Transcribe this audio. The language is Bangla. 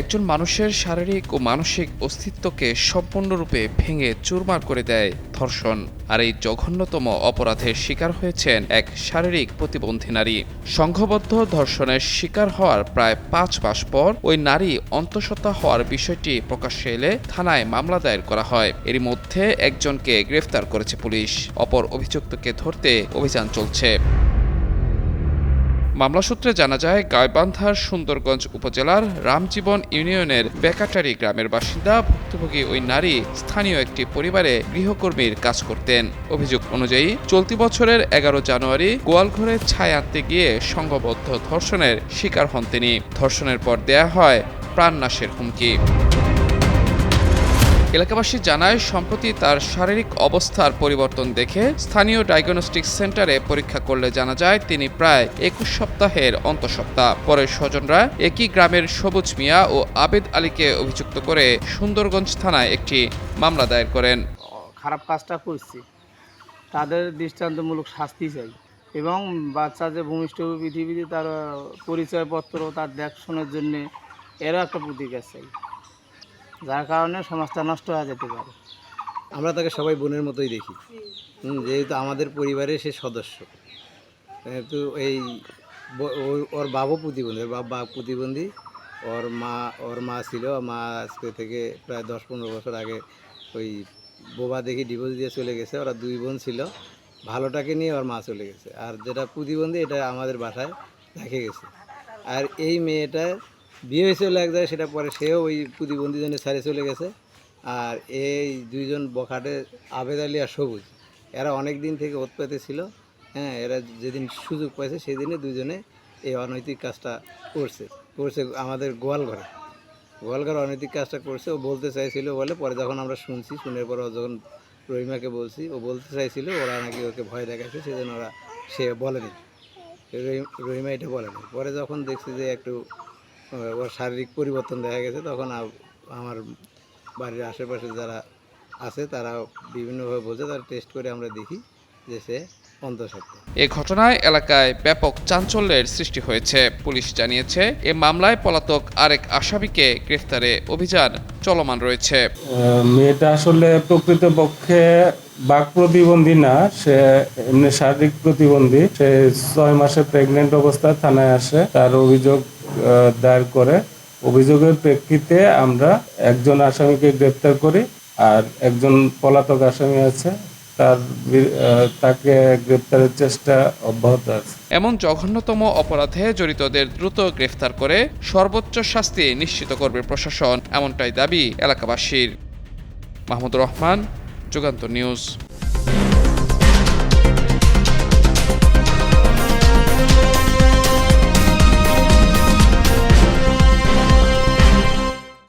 একজন মানুষের শারীরিক ও মানসিক অস্তিত্বকে সম্পূর্ণরূপে ভেঙে চুরমার করে দেয় ধর্ষণ। আর এই জঘন্যতম অপরাধের শিকার হয়েছেন এক শারীরিক প্রতিবন্ধী নারী। সংঘবদ্ধ ধর্ষণের শিকার হওয়ার প্রায় 5 মাস পর ওই নারী অন্তঃসত্ত্বা হওয়ার বিষয়টি প্রকাশ্যে এলে থানায় মামলা দায়ের করা হয়। এরই মধ্যে একজনকে গ্রেফতার করেছে পুলিশ। অপর অভিযুক্তকে ধরতে অভিযান চলছে। মামলা সূত্রে জানা যায়, গাইবান্ধার সুন্দরগঞ্জ উপজেলার রামজীবন ইউনিয়নের বেকাটারি গ্রামের বাসিন্দা ভুক্তভোগী ওই নারী স্থানীয় একটি পরিবারে গৃহকর্মীর কাজ করতেন। অভিযোগ অনুযায়ী চলতি বছরের 11 জানুয়ারি গোয়ালঘরে ছাই আনতে গিয়ে সংঘবদ্ধ ধর্ষণের শিকার হন তিনি। ধর্ষণের পর দেয়া হয় প্রাণনাশের হুমকি। এলাকাবাসী জানায়, সম্প্রতি তার শারীরিক অবস্থার পরিবর্তন দেখে স্থানীয় ডায়াগনস্টিক সেন্টারে পরীক্ষা করলে জানা যায় তিনি প্রায় 21 সপ্তাহের অন্তঃসত্ত্বা। পরে স্বজনরা একই গ্রামের সবুজ মিয়া ও আবেদ আলীকে অভিযুক্ত করে সুন্দরগঞ্জ থানায় একটি মামলা দায়ের করেন। খারাপ কাজটা করছি, তাদের দৃষ্টান্তমূলক শাস্তি চাই এবং বাচ্চা যে ভূমিষ্ঠ পৃথিবীতে তার পরিচয়পত্র তার দেখাশোনার জন্যে এরও একটা প্রতিকার চাই, যার কারণে সমাজটা নষ্ট হয়ে যেতে পারে। আমরা তাকে সবাই বোনের মতোই দেখি, যেহেতু আমাদের পরিবারের সে সদস্য। তো ওর বাবাও প্রতিবন্ধী, ওর বাবা প্রতিবন্ধী, ওর মা ছিল। মা আজকে থেকে প্রায় 10-15 বছর আগে ওই বোবা দেখি ডিভোর্স দিয়ে চলে গেছে। ওরা 2 বোন ছিল, ভালোটাকে নিয়ে ওর মা চলে গেছে। আর যেটা প্রতিবন্ধী এটা আমাদের বাসায় রেখে গেছে। আর এই মেয়েটা বিয়ে হয়েছিল এক জায়গায়, সেটা পরে সেও ওই প্রতিবন্ধী জন্য ছেড়ে চলে গেছে। আর এই 2 জন বখাটে আবেদ আলী আর সবুজ, এরা অনেক দিন থেকে উৎপাতে ছিল। এরা যেদিন সুযোগ পাইছে সেদিনে 2 জনে এই অনৈতিক কাজটা করছে আমাদের গোয়ালঘরে অনৈতিক কাজটা করছে। ও বলতে চাইছিল বলে, পরে যখন আমরা শুনছি, শুনের পর যখন রহিমাকে বলছি, ও বলতে চাইছিল ওরা নাকি ওকে ভয় দেখাচ্ছে, সেজন্য সে বলেনি, রহিমা এটা বলেনি। পরে যখন দেখছি যে একটু ওর শারীরিক পরিবর্তন দেখা গেছে, তখন আমার বাড়ির আশেপাশে যারা আছে তারা বিভিন্নভাবে বলছে, তারা টেস্ট করে আমরা দেখি যে সে অন্তঃসত্ত্বা। এ ঘটনায় এলাকায় ব্যাপক চাঞ্চল্যের সৃষ্টি হয়েছে। পুলিশ জানিয়েছে, এ মামলায় পলাতক আরেক আসামিকে গ্রেফতারে অভিযান চলমান রয়েছে। মেয়েটা আসলে প্রকৃতপক্ষে বাক প্রতিবন্ধী না, সে এমনি শারীরিক প্রতিবন্ধী। সে 6 মাসে প্রেগনেন্ট অবস্থায় থানায় আসে, তার অভিযোগ দায়ের করে। অভিযোগের প্রেক্ষিতে আমরা একজন আসামিকে গ্রেফতার করি, আর একজন পলাতক আসামি আছে, তাকে গ্রেফতারের চেষ্টা অব্যাহত আছে। এমন জঘন্যতম অপরাধে জড়িতদের দ্রুত গ্রেফতার করে সর্বোচ্চ শাস্তি নিশ্চিত করবে প্রশাসন, এমনটাই দাবি এলাকাবাসীর। মাহমুদুর রহমান, যুগান্তর নিউজ।